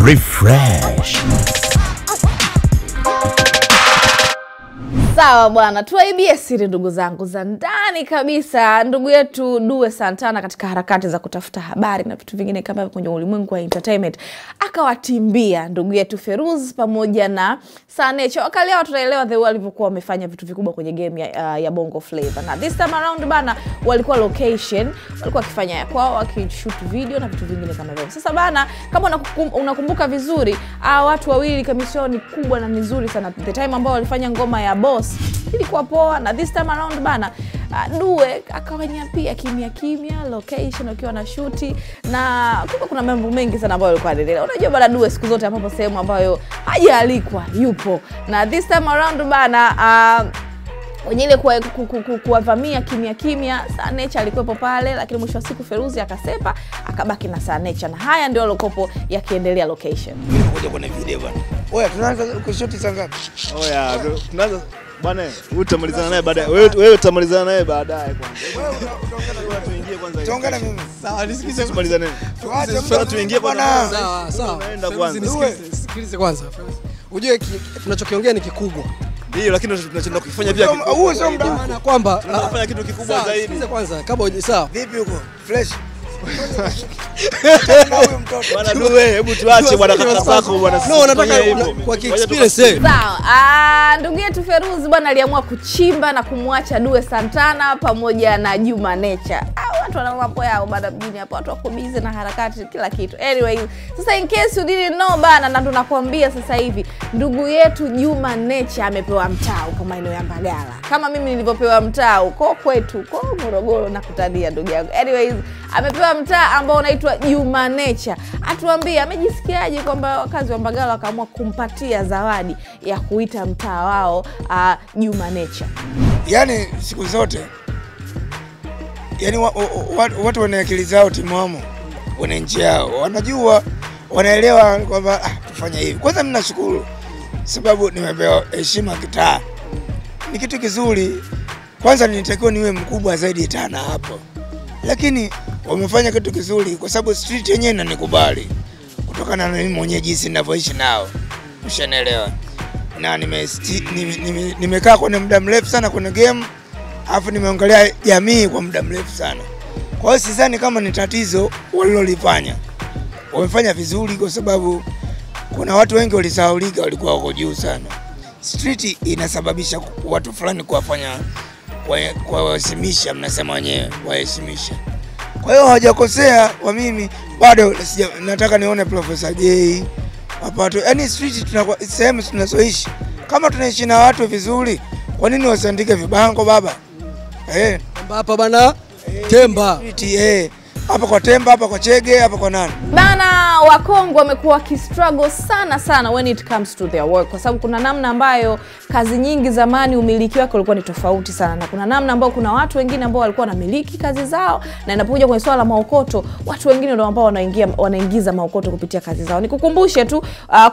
Refresh. Sawa bwana, tuwaibie siri ndugu zangu za ndani kabisa. Ndugu yetu Due Santana katika harakati za kutafuta habari na vitu vingine kama kwenye ulimwengu wa entertainment akawatimbia ndugu yetu Feruz pamoja na Sanecha. Wakali hao tunaelewa the walivyokuwa wamefanya vitu vikubwa kwenye game ya Bongo Flava. Na this time around bana walikuwa location, walikuwa wakifanya ya kwao, wakishoot video na vitu vingine kama hivyo. Sasa bana, kama unakumbuka vizuri, watu wawili kamishoni kubwa na nzuri sana. The time ambao walifanya ngoma ya Boss ilikuwa poa, na this time around bana Due akawanya pia kimya location wakiwa na shoot, na kuna mambo mengi sana ambayo yalikuwa yanaendelea. Unajua bana Due siku zote ambapo sehemu ambayo hajaalikwa yupo, na this time around bana wenyewe kuwavamia kimya. Sanecha alikuwepo pale, lakini mwisho wa siku Feruzi akasepa akabaki na Sanecha, na haya ndio lokopo yakiendelea location. Ngoja kwenye video bana. Oya, tunaanza kushoot saa ngapi? Oya, tunaanza bana, utamalizana naye baadaye. Wewe utamalizana naye baadaye kwanza. Wewe tuingie kwanza. Tuongea mimi. Sawa, nisikize tumalizane. Tuache tuingie kwanza. Sawa. Naenda kwanza. Sikilize kwanza. Unajue tunachokiongea ni kikubwa. Ndio, lakini tunachoenda kufanya pia kikubwa. Huo sio muda. Maana kwamba tunafanya kitu kikubwa zaidi. Sikilize kwanza kabla sawa. Vipi huko? Fresh. Bwana Due, hebu tuache bwana kaka zako bwana. No, nataka kwa experience. Sawa. Ndugu yetu Feruz bwana aliamua kuchimba na kumwacha Due Santana pamoja na Juma Nature. Watu wana mambo yao bana mjini hapo, watu wako busy na harakati kila kitu. Anyway, sasa in case you didn't know bana, na tunakwambia sasa hivi ndugu yetu Juma Nature amepewa mtaa kwa maeneo ya Mbagala. Kama mimi nilivyopewa mtaa huko kwetu kwa Morogoro na kutadia ndugu yangu. Anyways, amepewa mtaa ambao unaitwa Juma Nature. Atuambie amejisikiaje kwamba wakazi wa Mbagala wakaamua kumpatia zawadi ya kuita mtaa wao Juma Nature. Yaani siku zote yani watu wana akili zao timamu, wana nchi yao, wanajua, wanaelewa kwamba tufanye hivi. Kwanza mimi nashukuru sababu nimepewa heshima kitaa. Ni kitu kizuri. Kwanza nilitakiwa niwe mkubwa zaidi tana hapo, lakini wamefanya kitu kizuri kwa sababu street yenyewe inanikubali kutokana na mimi mwenyewe jinsi ninavyoishi nao. Ushanielewa? Na nimekaa kwa muda mrefu sana kwenye game, afu nimeangalia jamii kwa muda mrefu sana. Kwa hiyo sidhani kama ni tatizo walilolifanya. Wamefanya vizuri kwa sababu kuna watu wengi walisahaulika, walikuwa wako juu sana. Street inasababisha watu fulani kuwaheshimisha, mnasema wenyewe, kuwaheshimisha. Kwa hiyo hawajakosea. Wa mimi bado nataka nione Professor J hapo. Yaani street sehemu tunazoishi, kama tunaishi na watu vizuri, kwa nini wasiandike vibango baba? Hapa bana Temba. Hapa kwa Temba, hapa kwa Chege, hapa kwa nani? Bana Wakongo wamekuwa wakistruggle sana when it comes to their work, kwa sababu kuna namna ambayo kazi nyingi zamani umiliki wake ulikuwa ni tofauti sana, na kuna namna ambayo kuna watu wengine ambao walikuwa wanamiliki kazi zao, na inapokuja kwenye swala la maokoto, watu wengine ndio ambao wanaingiza maokoto kupitia kazi zao. Nikukumbushe tu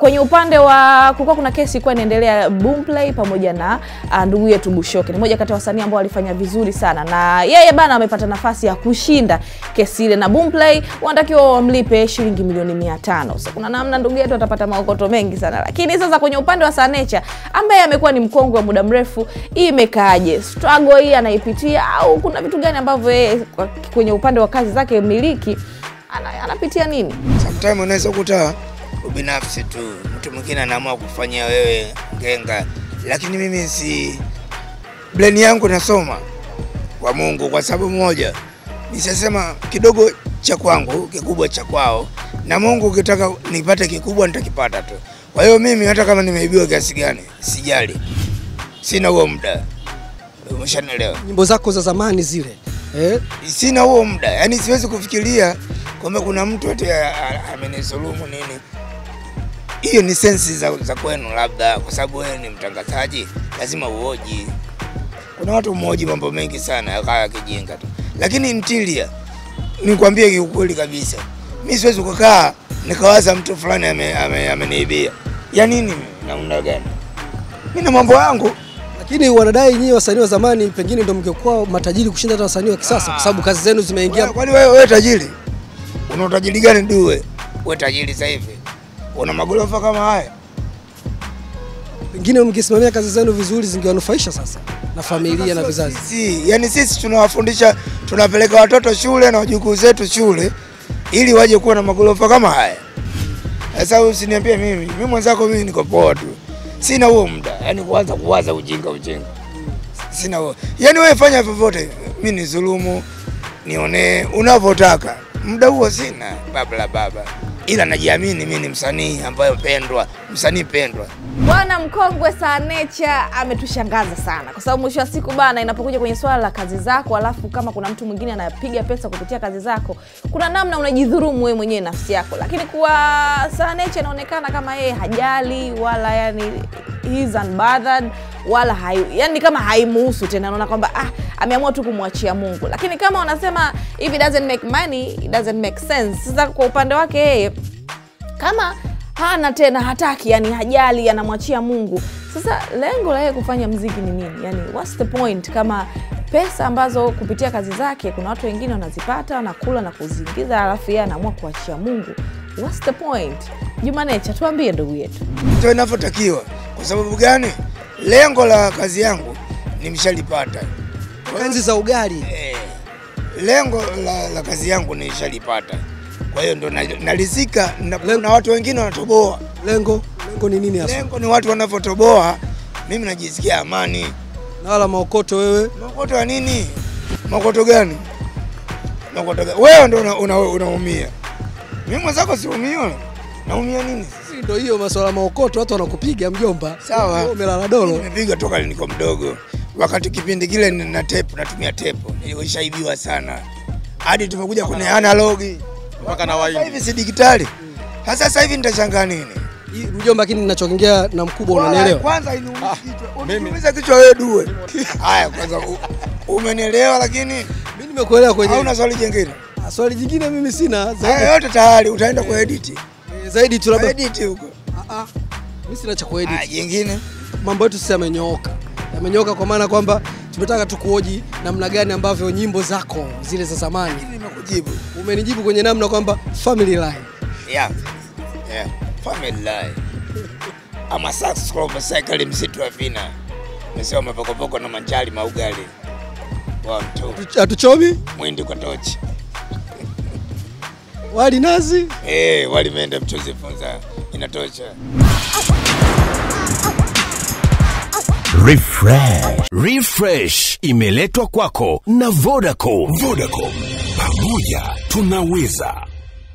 kwenye upande wa kulikuwa kuna kesi ilikuwa inaendelea Boomplay pamoja na ndugu yetu Bushoke. Ni moja kati ya wasanii ambao walifanya vizuri sana, na yeye bana amepata nafasi ya kushinda kesi ile, na Boomplay wanatakiwa wamlipe shilingi milioni 500. Sasa kuna namna ndugu yetu atapata maokoto mengi sana. Lakini sasa kwenye upande wa Sanecha ambaye amekuwa ni mkongwe wa muda mrefu, imekaaje? Struggle hii anaipitia au kuna vitu gani ambavyo yeye kwenye upande wa kazi zake miliki anapitia nini? Sometimes unaweza kukuta ubinafsi tu, mtu mwingine anaamua kufanyia wewe ngenga, lakini mimi si blame yangu, nasoma kwa Mungu kwa sababu moja. Nisema kidogo cha kwangu, kikubwa cha kwao, na Mungu ukitaka nipate kikubwa nitakipata tu. Kwa hiyo mimi hata kama nimeibiwa kiasi gani, sijali. Sina huo muda. Umeshanielewa? Nyimbo zako za zamani zile. Sina huo muda. Yaani siwezi kufikiria kwamba kuna mtu ati amenisulumu nini. Hiyo ni sensi za kwenu labda, kwa sababu wewe ni mtangazaji, lazima uoji. Kuna watu mmoja mambo mengi sana yakaya kijinga tu. Lakini intilia, nikwambie kiukweli kabisa, mimi siwezi kukaa nikawaza mtu fulani ameniibia. Ya nini namna gani? Mimi na mambo yangu. Lakini wanadai nyinyi wasanii wa zamani pengine ndio mngekuwa matajiri kushinda hata wasanii wa kisasa kwa sababu kazi zenu zimeingia. Kwani wewe tajiri? Una utajiri gani Due? Wewe tajiri sasa hivi. una magorofa kama haya. Pengine mkisimamia kazi zenu vizuri zingewanufaisha sasa na familia na vizazi. Yani sisi tunawafundisha, tunapeleka watoto shule na wajukuu zetu shule ili waje kuwa na magorofa kama haya. Sasa usiniambie mimi mwenzako mimi niko poa tu. Sina huo muda, yani kuwaza ujinga. Sina huo. Yani wewe fanya vyovyote, mimi ni dhulumu, nione unavyotaka. Muda huo sina, baba. Ila najiamini mimi ni msanii ambaye msanii pendwa. Bwana mkongwe Sir Nature ametushangaza sana kwa sababu mwisho wa siku bana, inapokuja kwenye swala la kazi zako, alafu kama kuna mtu mwingine anapiga pesa kupitia kazi zako, kuna namna unajidhurumu wewe mwenyewe nafsi yako. Lakini kwa Sir Nature inaonekana kama yeye hajali, wala yani he's unbothered, wala yani kama haimuhusu tena, anaona kwamba ameamua tu kumwachia Mungu. Lakini kama wanasema if it doesn't make money it doesn't make sense, sasa kwa upande wake yeye kama hana tena, hataki, yani hajali, anamwachia Mungu. Sasa lengo la yeye kufanya muziki ni nini? Yani what's the point kama pesa ambazo kupitia kazi zake kuna watu wengine wanazipata, wanakula na kuziingiza, alafu yeye anaamua kuachia Mungu? What's the point? Juma Nature, tuambie ndugu yetu. Ndio inavyotakiwa. Kwa sababu gani? Lengo la kazi yangu nimeshalipata. Kazi za ugali. Lengo la kazi yangu nimeshalipata. Kwa hiyo ndo nalizika na watu wengine wanatoboa. Lengo ni nini hasa? Lengo ni watu wanavyotoboa, mimi najisikia amani. Na wala maokoto wewe? Maokoto ya nini? Maokoto gani? Wewe ndo unaumia. Mimi mwenzako siumia. Naumia nini? Ndio hiyo masuala maokoto, watu wanakupiga mjomba. Sawa. Umelala dolo. Nimepiga toka niko mdogo. Wakati kipindi kile natumia tape. Nilishaibiwa sana. Hadi tumekuja kwenye analog. Mpaka na waini. Hivi si digitali. Sasa hivi nitashangaa nini? Mjomba, lakini ninachoongea na mkubwa unanielewa? Kwanza inuumiza kichwa. Uniumiza kichwa wewe duwe. Haya kwanza umenielewa, lakini mimi nimekuelewa kwenye. Hauna swali jingine? Swali jingine mimi sina. Zaidi yote tayari utaenda kwa edit. Zaidi tu labda edit huko. Mimi sina cha kuedit. Jingine mambo yetu sasa yamenyooka kwa maana kwamba tumetaka tu kuoji namna gani ambavyo nyimbo zako zile za zamani. Nimekujibu. Umenijibu kwenye namna kwamba family line. Yeah. Family line. Ama sax club cycle msitu wa vina. Nimesema mapokopoko na manjali maugali. 1 2. Atuchomi? Mwindi kwa tochi. Wali nazi? Wali meenda mchuzi funza inatosha. Refresh imeletwa kwako na Vodacom. Pamoja tunaweza.